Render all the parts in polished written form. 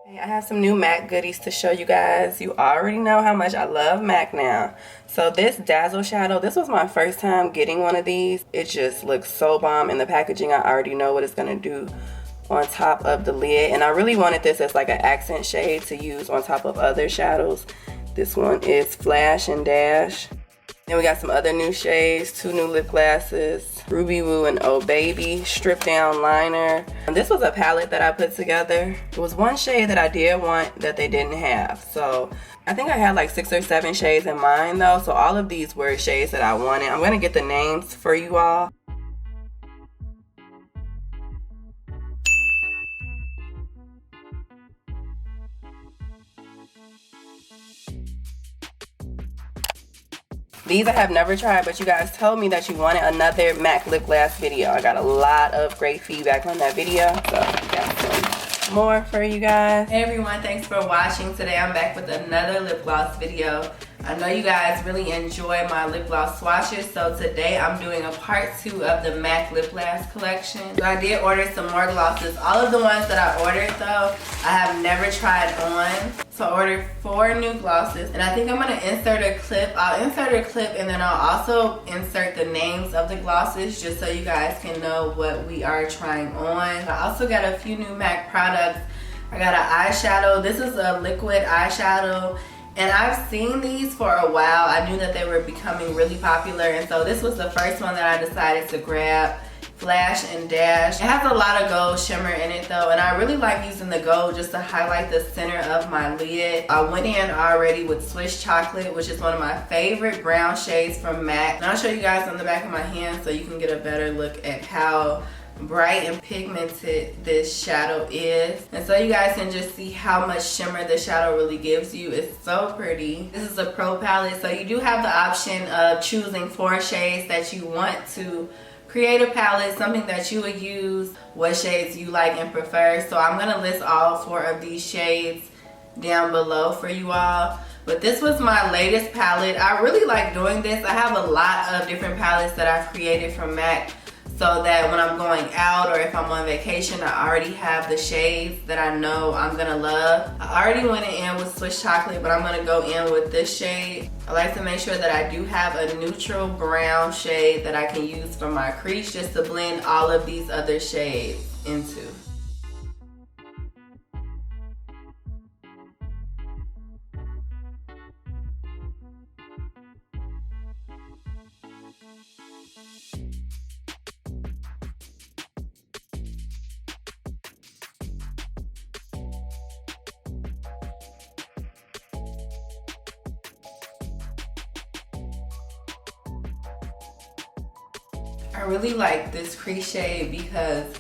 I have some new MAC goodies to show you guys. You already know how much I love MAC now. So this Dazzle shadow, this was my first time getting one of these. It just looks so bomb in the packaging. I already know what it's gonna do on top of the lid. And I really wanted this as like an accent shade to use on top of other shadows. This one is Flash and Dash. Then we got some other new shades, 2 new lip glosses, Ruby Woo and Oh Baby, Strip Down Liner. And this was a palette that I put together. It was one shade that I did want that they didn't have. So I think I had like 6 or 7 shades in mind though. So all of these were shades that I wanted. I'm gonna get the names for you all. These I have never tried, but you guys told me that you wanted another MAC lip gloss video. I got a lot of great feedback on that video, so I got some more for you guys. Hey everyone, thanks for watching. Today I'm back with another lip gloss video. I know you guys really enjoy my lip gloss swatches, so today I'm doing a part 2 of the MAC Lip Glass Collection. So I did order some more glosses. All of the ones that I ordered though, I have never tried on. So I ordered 4 new glosses, and I think I'm gonna insert a clip. I'll insert a clip and then I'll also insert the names of the glosses just so you guys can know what we are trying on. I also got a few new MAC products. I got an eyeshadow. This is a liquid eyeshadow. And I've seen these for a while. I knew that they were becoming really popular, and so this was the first one that I decided to grab. Flash and Dash. It has a lot of gold shimmer in it though, and I really like using the gold just to highlight the center of my lid. I went in already with Swiss Chocolate, which is one of my favorite brown shades from MAC. And I'll show you guys on the back of my hand so you can get a better look at how bright and pigmented this shadow is, and so you guys can just see how much shimmer the shadow really gives you. It's so pretty. This is a pro palette, so you do have the option of choosing 4 shades that you want to create a palette, something that you would use, what shades you like and prefer. So I'm gonna list all 4 of these shades down below for you all. But this was my latest palette. I really like doing this. I have a lot of different palettes that I've created from MAC, so that when I'm going out or if I'm on vacation, I already have the shades that I know I'm gonna love. I already went in with Swiss Chocolate, but I'm gonna go in with this shade. I like to make sure that I do have a neutral brown shade that I can use for my crease just to blend all of these other shades into. I really like this crease shade because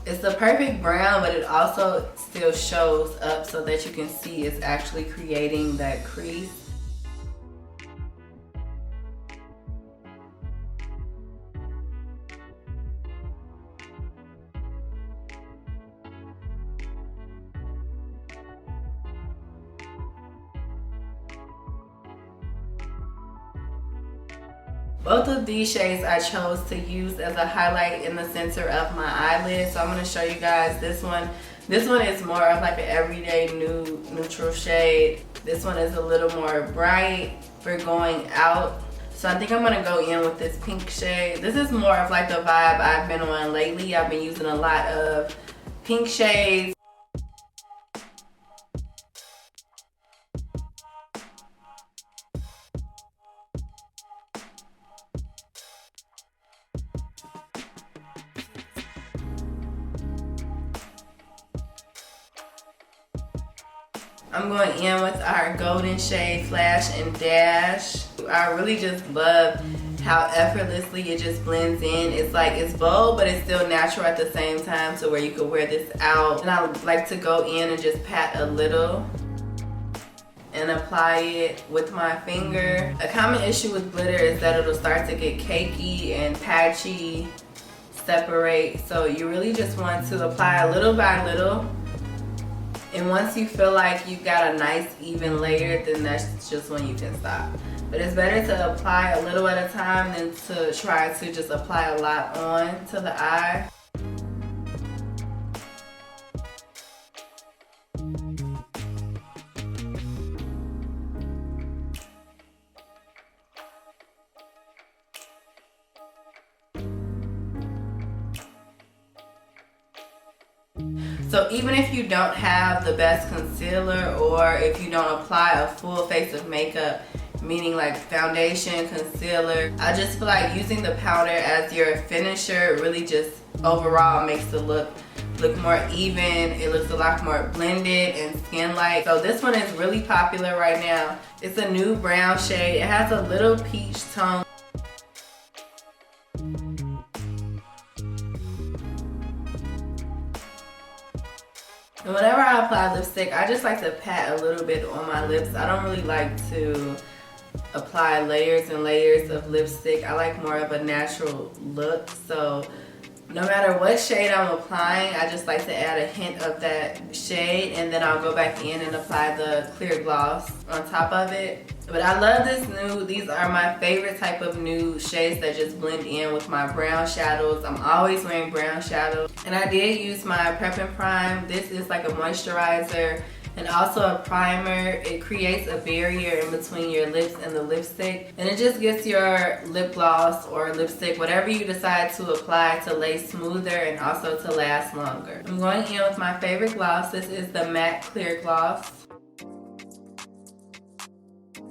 it's the perfect brown, but it also still shows up so that you can see it's actually creating that crease. Both of these shades I chose to use as a highlight in the center of my eyelid. So I'm going to show you guys this one. This one is more of like an everyday neutral shade. This one is a little more bright for going out. So I think I'm going to go in with this pink shade. This is more of like the vibe I've been on lately. I've been using a lot of pink shades. I'm going in with our golden shade Flash and Dash. I really just love how effortlessly it just blends in. It's like it's bold, but it's still natural at the same time, so where you could wear this out. And I like to go in and just pat a little and apply it with my finger. A common issue with glitter is that it'll start to get cakey and patchy, separate. So you really just want to apply a little by little. And once you feel like you've got a nice even layer, then that's just when you can stop. But it's better to apply a little at a time than to try to just apply a lot on to the eye. So even if you don't have the best concealer, or if you don't apply a full face of makeup, meaning like foundation, concealer, I just feel like using the powder as your finisher really just overall makes the look more even. It looks a lot more blended and skin-like. So this one is really popular right now. It's a new brown shade. It has a little peach tone. And whenever I apply lipstick, I just like to pat a little bit on my lips. I don't really like to apply layers and layers of lipstick. I like more of a natural look. So no matter what shade I'm applying, I just like to add a hint of that shade, and then I'll go back in and apply the clear gloss on top of it. But I love this nude. These are my favorite type of nude shades that just blend in with my brown shadows. I'm always wearing brown shadows. And I did use my Prep and Prime. This is like a moisturizer and also a primer. It creates a barrier in between your lips and the lipstick, and it just gets your lip gloss or lipstick, whatever you decide to apply, to lay smoother and also to last longer. I'm going in with my favorite gloss. This is the MAC Clear Gloss.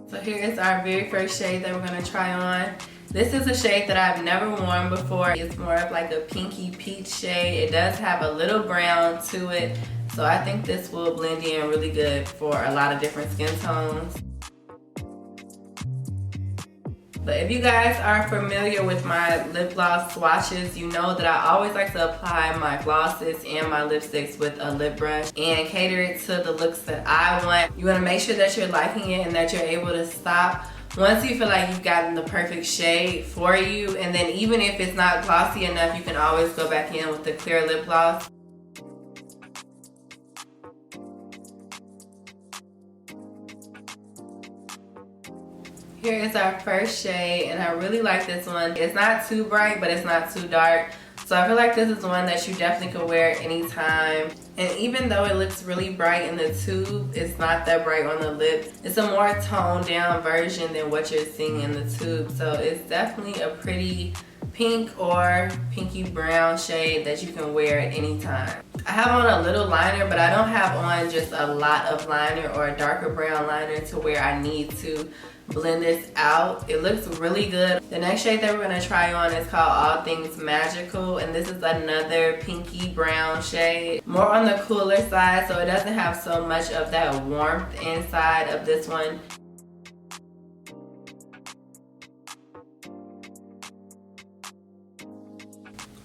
So here is our very first shade that we're going to try on. This is a shade that I've never worn before. It's more of like a pinky peach shade. It does have a little brown to it, so I think this will blend in really good for a lot of different skin tones. But if you guys are familiar with my lip gloss swatches, you know that I always like to apply my glosses and my lipsticks with a lip brush and cater it to the looks that I want. You want to make sure that you're liking it and that you're able to stop once you feel like you've gotten the perfect shade for you. And then even if it's not glossy enough, you can always go back in with the clear lip gloss. Here is our first shade, and I really like this one. It's not too bright, but it's not too dark. So I feel like this is one that you definitely can wear anytime. And even though it looks really bright in the tube, it's not that bright on the lips. It's a more toned down version than what you're seeing in the tube. So it's definitely a pretty pink or pinky brown shade that you can wear at any time. I have on a little liner, but I don't have on just a lot of liner or a darker brown liner to where I need to blend this out. It looks really good. The next shade that we're going to try on is called All Things Magical, and this is another pinky brown shade. More on the cooler side, so it doesn't have so much of that warmth inside of this one.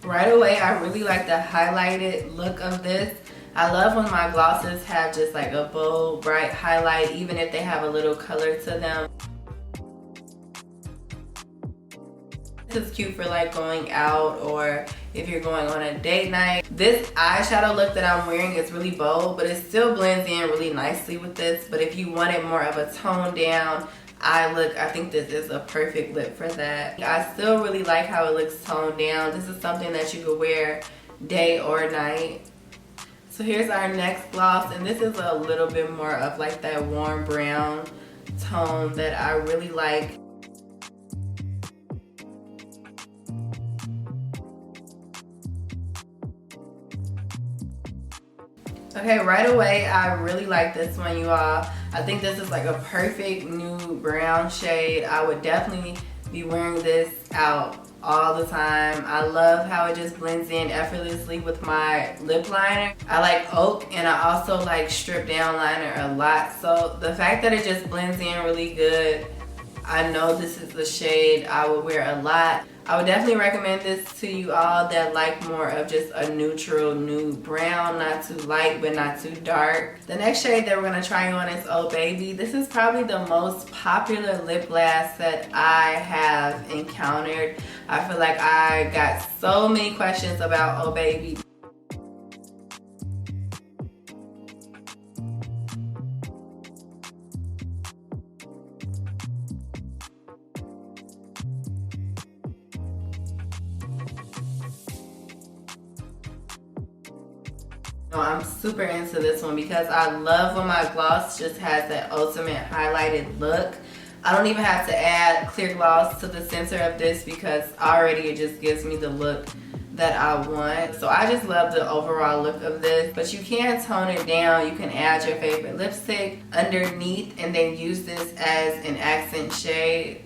Right away, I really like the highlighted look of this. I love when my glosses have just like a bold, bright highlight, even if they have a little color to them. This is cute for like going out or if you're going on a date night. This eyeshadow look that I'm wearing is really bold, but it still blends in really nicely with this. But if you wanted more of a toned down eye look, I think this is a perfect lip for that. I still really like how it looks toned down. This is something that you could wear day or night. So here's our next gloss, and this is a little bit more of like that warm brown tone that I really like. Okay, right away, I really like this one, you all. I think this is like a perfect new brown shade. I would definitely be wearing this out all the time. I love how it just blends in effortlessly with my lip liner. I like oak, and I also like strip down liner a lot. So the fact that it just blends in really good, I know this is the shade I would wear a lot. I would definitely recommend this to you all that like more of just a neutral nude brown, not too light but not too dark. The next shade that we're going to try on is Oh Baby. This is probably the most popular lip gloss that I have encountered. I feel like I got so many questions about Oh Baby. I'm super into this one because I love when my gloss just has that ultimate highlighted look. I don't even have to add clear gloss to the center of this because already it just gives me the look that I want. So I just love the overall look of this, but you can tone it down. You can add your favorite lipstick underneath and then use this as an accent shade.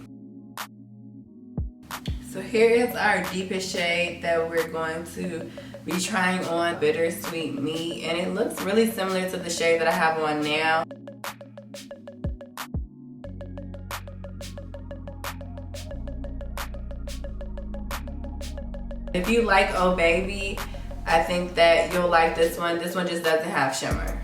So here is our deepest shade that we're going to be trying on, Bittersweet Me, and it looks really similar to the shade that I have on now. If you like Oh Baby, I think that you'll like this one. This one just doesn't have shimmer.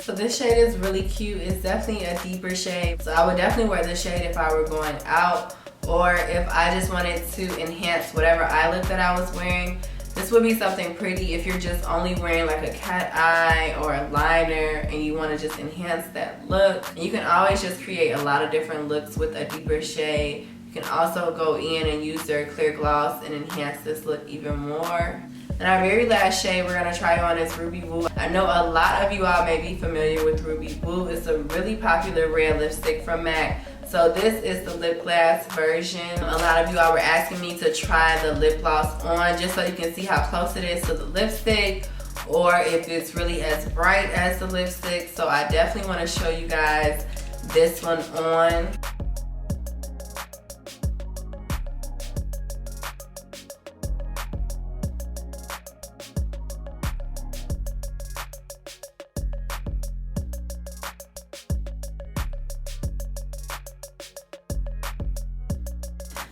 So this shade is really cute. It's definitely a deeper shade. So I would definitely wear this shade if I were going out, or if I just wanted to enhance whatever eye look that I was wearing. This would be something pretty if you're just only wearing like a cat eye or a liner and you want to just enhance that look. And you can always just create a lot of different looks with a deeper shade. You can also go in and use their clear gloss and enhance this look even more. And our very last shade we're going to try on is Ruby Woo. I know a lot of you all may be familiar with Ruby Woo. It's a really popular red lipstick from MAC. So this is the lip gloss version. A lot of you all were asking me to try the lip gloss on just so you can see how close it is to the lipstick, or if it's really as bright as the lipstick. So I definitely want to show you guys this one on.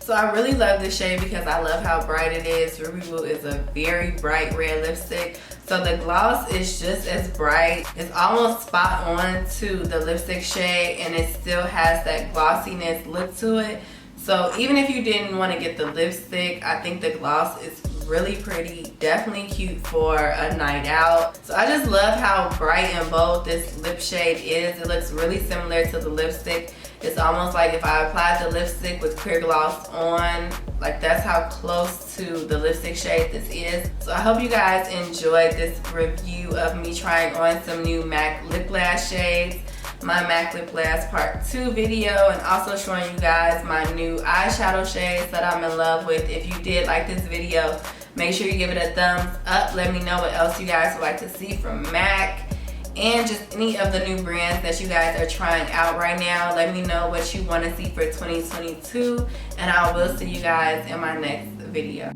So I really love this shade because I love how bright it is. Ruby Woo is a very bright red lipstick. So the gloss is just as bright. It's almost spot on to the lipstick shade, and it still has that glossiness look to it. So even if you didn't want to get the lipstick, I think the gloss is really pretty. Definitely cute for a night out. So I just love how bright and bold this lip shade is. It looks really similar to the lipstick. It's almost like if I applied the lipstick with clear gloss on, like that's how close to the lipstick shade this is. So I hope you guys enjoyed this review of me trying on some new MAC lip gloss shades, my MAC lip gloss part 2 video, and also showing you guys my new eyeshadow shades that I'm in love with. If you did like this video, make sure you give it a thumbs up. Let me know what else you guys would like to see from MAC, and just any of the new brands that you guys are trying out right now. Let me know what you want to see for 2022, and I will see you guys in my next video.